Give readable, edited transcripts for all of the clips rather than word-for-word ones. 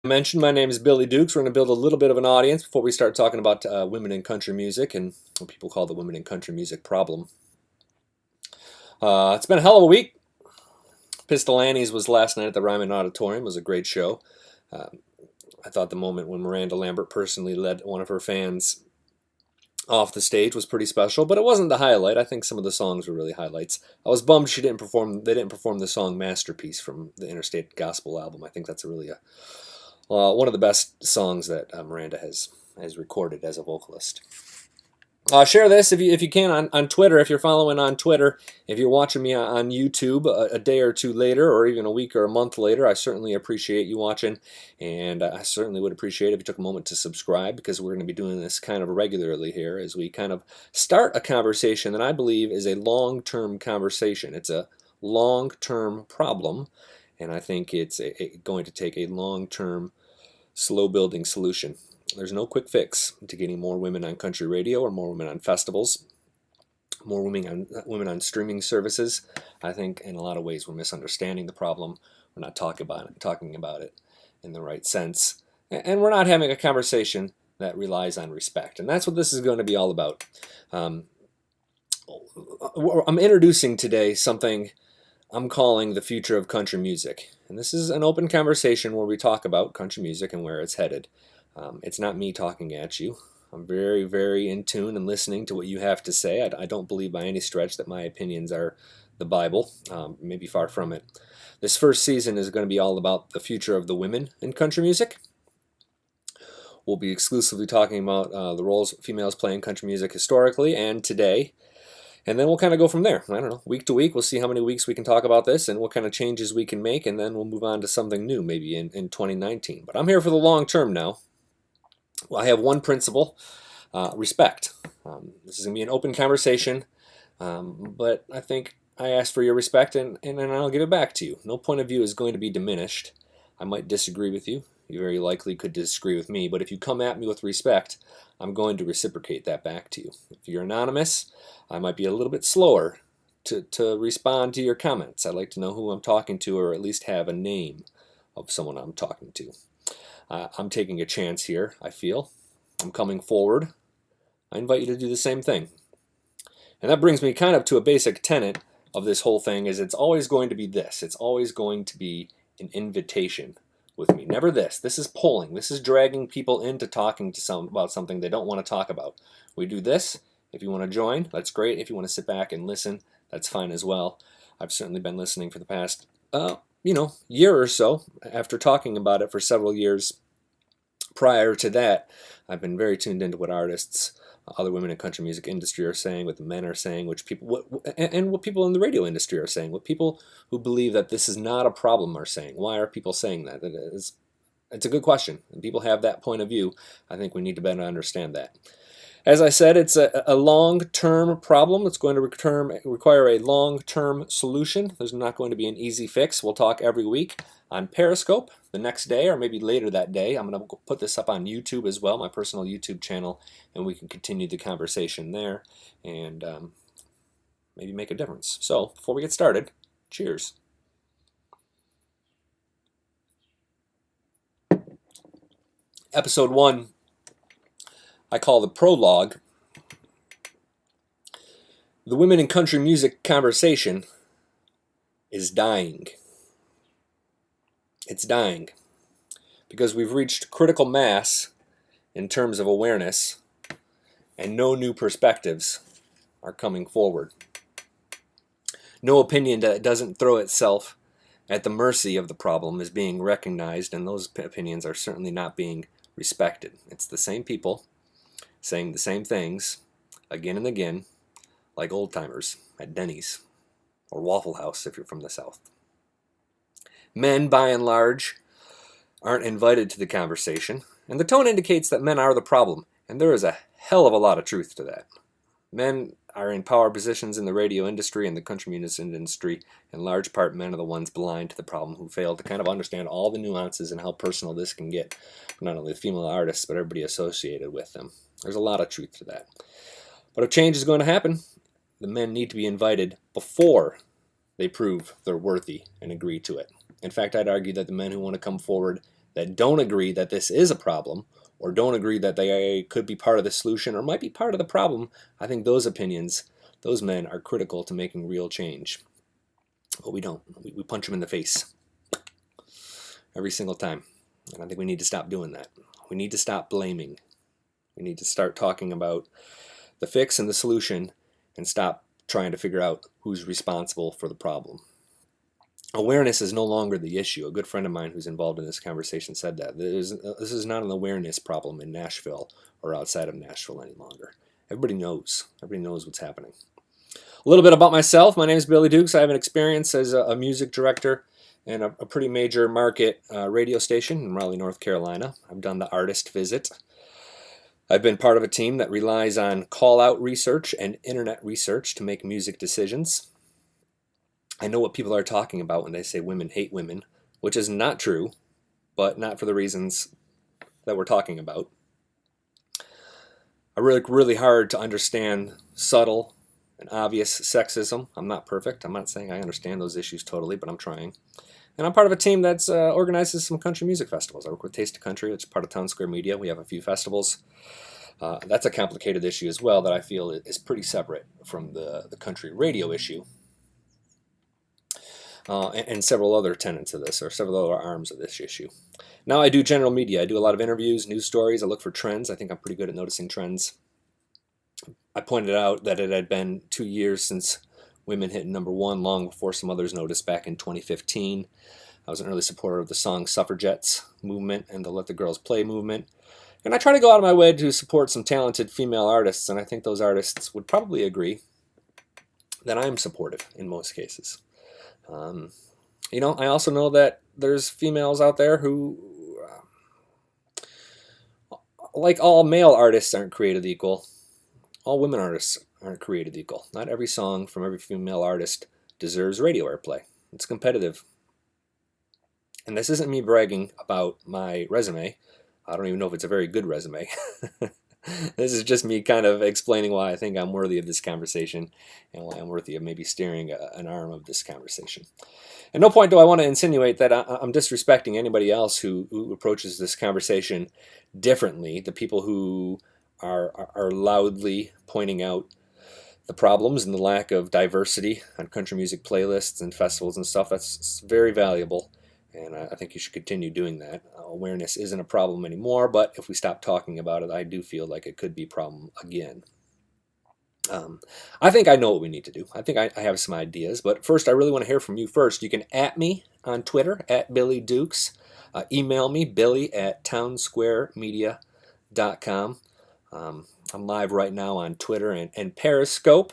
Mentioned, my name is Billy Dukes. We're going to build a little bit of an audience before we start talking about women in country music and what people call the women in country music problem. It's been a hell of a week. Pistol Annie's was last night at the Ryman Auditorium. It was a great show. Uh, I thought the moment when Miranda Lambert personally led one of her fans off the stage was pretty special, but it wasn't the highlight. I think some of the songs were really highlights. I was bummed she didn't perform. They didn't perform the song "Masterpiece" from the Interstate Gospel album. I think that's one of the best songs that Miranda has recorded as a vocalist. Share this if you can on Twitter. If you're following on Twitter, if you're watching me on YouTube a day or two later, or even a week or a month later, I certainly appreciate you watching, and I certainly would appreciate if you took a moment to subscribe, because we're going to be doing this kind of regularly here as we kind of start a conversation that I believe is a long-term conversation. It's a long-term problem, and I think it's going to take a long-term, slow-building solution. There's no quick fix to getting more women on country radio or more women on festivals, more women on streaming services. I think in a lot of ways we're misunderstanding the problem. We're not talking about it in the right sense, and we're not having a conversation that relies on respect. And that's what this is going to be all about. I'm introducing today something I'm calling the future of country music. And this is an open conversation where we talk about country music and where it's headed. It's not me talking at you. I'm very, very in tune and listening to what you have to say. I don't believe by any stretch that my opinions are the Bible, maybe far from it. This first season is going to be all about the future of the women in country music. We'll be exclusively talking about the roles females play in country music historically and today. And then we'll kind of go from there. I don't know, week to week, we'll see how many weeks we can talk about this and what kind of changes we can make, and then we'll move on to something new maybe in 2019. But I'm here for the long term now. Well, I have one principle, respect. This is going to be an open conversation, but I think I ask for your respect, and I'll give it back to you. No point of view is going to be diminished. I might disagree with you. You very likely could disagree with me, but if you come at me with respect, I'm going to reciprocate that back to you. If you're anonymous, I might be a little bit slower to respond to your comments. I'd like to know who I'm talking to, or at least have a name of someone I'm talking to. I'm taking a chance here, I feel. I'm coming forward. I invite you to do the same thing. And that brings me kind of to a basic tenet of this whole thing, is it's always going to be this. It's always going to be an invitation with me. Never this. This is polling. This is dragging people into talking to about something they don't want to talk about. We do this. If you want to join, that's great. If you want to sit back and listen, that's fine as well. I've certainly been listening for the past year or so. After talking about it for several years prior to that, I've been very tuned into what artists, other women in country music industry are saying, what the men are saying, what people in the radio industry are saying, what people who believe that this is not a problem are saying. Why are people saying that? It's a good question, and people have that point of view. I think we need to better understand that. As I said, it's a long-term problem. It's going to require a long-term solution. There's not going to be an easy fix. We'll talk every week on Periscope the next day, or maybe later that day. I'm going to put this up on YouTube as well, my personal YouTube channel, and we can continue the conversation there and maybe make a difference. So before we get started, cheers. Episode 1. I call the prologue. The women in country music conversation is dying. It's dying because we've reached critical mass in terms of awareness, and no new perspectives are coming forward. No opinion that doesn't throw itself at the mercy of the problem is being recognized, and those opinions are certainly not being respected. It's the same people saying the same things again and again, like old-timers at Denny's or Waffle House if you're from the South. Men, by and large, aren't invited to the conversation, and the tone indicates that men are the problem, and there is a hell of a lot of truth to that. Men are in power positions in the radio industry and the country music industry. In large part, men are the ones blind to the problem, who fail to kind of understand all the nuances and how personal this can get for not only the female artists, but everybody associated with them. There's a lot of truth to that. But if change is going to happen, the men need to be invited before they prove they're worthy and agree to it. In fact, I'd argue that the men who want to come forward that don't agree that this is a problem, or don't agree that they could be part of the solution or might be part of the problem, I think those opinions, those men are critical to making real change. But we don't. We punch them in the face every single time. And I think we need to stop doing that. We need to stop blaming. We need to start talking about the fix and the solution and stop trying to figure out who's responsible for the problem. Awareness is no longer the issue. A good friend of mine who's involved in this conversation said that. This is not an awareness problem in Nashville or outside of Nashville any longer. Everybody knows. Everybody knows what's happening. A little bit about myself. My name is Billy Dukes. I have an experience as a music director in a pretty major market radio station in Raleigh, North Carolina. I've done the artist visit. I've been part of a team that relies on call-out research and internet research to make music decisions. I know what people are talking about when they say women hate women, which is not true, but not for the reasons that we're talking about. I work really hard to understand subtle and obvious sexism. I'm not perfect. I'm not saying I understand those issues totally, but I'm trying. And I'm part of a team that organizes some country music festivals. I work with Taste of Country, which is part of Town Square Media. We have a few festivals. That's a complicated issue as well that I feel is pretty separate from the country radio issue. And several other tenets of this, or several other arms of this issue. Now I do general media. I do a lot of interviews, news stories. I look for trends. I think I'm pretty good at noticing trends. I pointed out that it had been 2 years since women hit #1, long before some others noticed back in 2015. I was an early supporter of the Song Suffragettes movement and the Let the Girls Play movement. And I try to go out of my way to support some talented female artists, and I think those artists would probably agree that I'm supportive in most cases. I also know that there's females out there who, like all male artists aren't created equal, all women artists aren't created equal. Not every song from every female artist deserves radio airplay. It's competitive. And this isn't me bragging about my resume. I don't even know if it's a very good resume. This is just me kind of explaining why I think I'm worthy of this conversation and why I'm worthy of maybe steering an arm of this conversation. At no point do I want to insinuate that I'm disrespecting anybody else who approaches this conversation differently. The people who are loudly pointing out the problems and the lack of diversity on country music playlists and festivals and stuff, that's very valuable. And I think you should continue doing that. Awareness isn't a problem anymore, but if we stop talking about it, I do feel like it could be a problem again. I think I know what we need to do. I think I have some ideas, but first I really want to hear from you first. You can @ me on Twitter, @BillyDukes. Email me, billy@townsquaremedia.com. I'm live right now on Twitter and Periscope,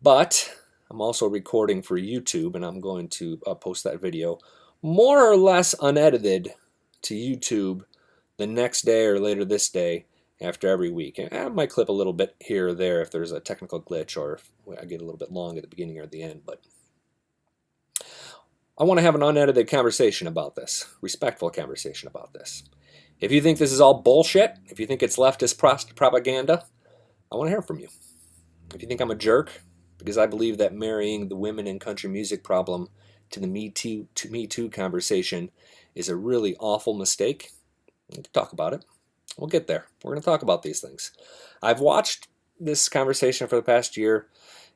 but I'm also recording for YouTube, and I'm going to post that video more or less unedited to YouTube the next day or later this day after every week. And I might clip a little bit here or there if there's a technical glitch or if I get a little bit long at the beginning or the end. But I want to have an unedited conversation about this, respectful conversation about this. If you think this is all bullshit, if you think it's leftist propaganda, I want to hear from you. If you think I'm a jerk, because I believe that marrying the women in country music problem to the Me Too conversation is a really awful mistake, we can talk about it. We'll get there. We're going to talk about these things. I've watched this conversation for the past year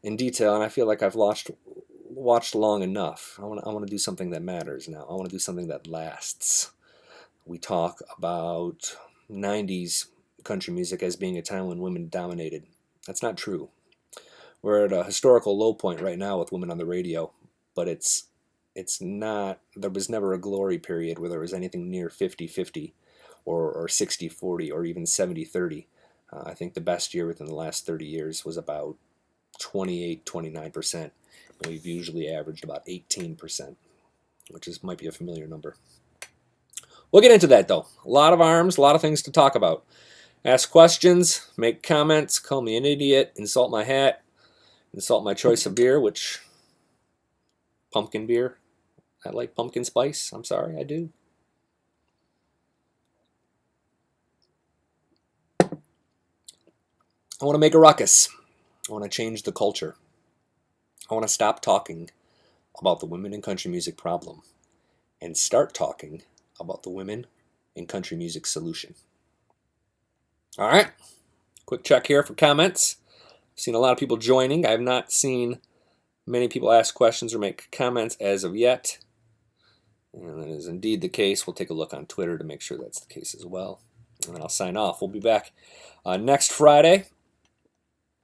in detail, and I feel like I've watched long enough. I want to do something that matters now. I want to do something that lasts. We talk about 90s country music as being a time when women dominated. That's not true. We're at a historical low point right now with women on the radio, but it's not, there was never a glory period where there was anything near 50-50 or 60-40 or even 70-30. I think the best year within the last 30 years was about 28-29%, and we've usually averaged about 18%, which might be a familiar number. We'll get into that though. A lot of arms, a lot of things to talk about. Ask questions, make comments, call me an idiot, insult my hat, insult my choice of beer, which, pumpkin beer. I like pumpkin spice. I'm sorry, I do. I want to make a ruckus. I want to change the culture. I want to stop talking about the women in country music problem and start talking about the women and country music solution. All right, quick check here for comments. I've seen a lot of people joining. I have not seen many people ask questions or make comments as of yet. And that is indeed the case. We'll take a look on Twitter to make sure that's the case as well. And then I'll sign off. We'll be back next Friday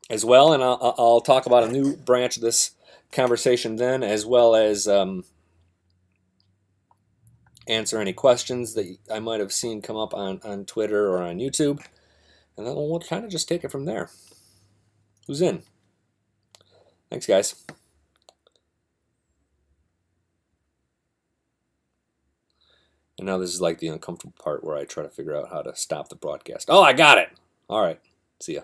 as well, and I'll talk about a new branch of this conversation then, as well as answer any questions that I might have seen come up on Twitter or on YouTube. And then we'll kind of just take it from there. Who's in? Thanks, guys. And now this is like the uncomfortable part where I try to figure out how to stop the broadcast. Oh, I got it. All right. See ya.